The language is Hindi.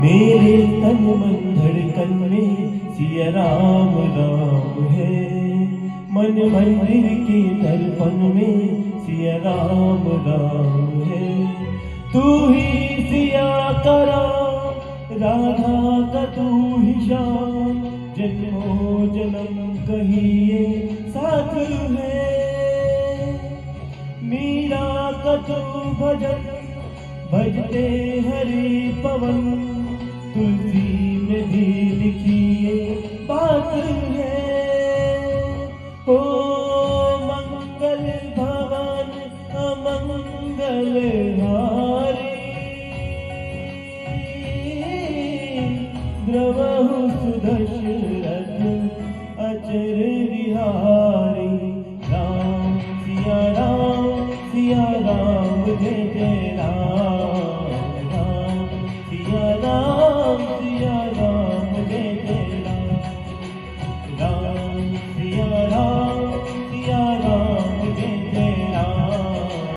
मेरे तन मन धड़कन में सिया राम राम है। मन मंदिर के दर्पण में सिया राम राम है। तू ही सिया का राम, राधा का तू ही श्याम। जन्मों जन्म कहिए साथ है। मीरा का तू भजन भजते हरि पवन। तुलसी में भी लिखिए बात है। ओ मंगल भवन अमंगल हारी। द्रवहु सुदशरथ अचर विहारी। राम सिया राम जय जय राम। राम सिया राम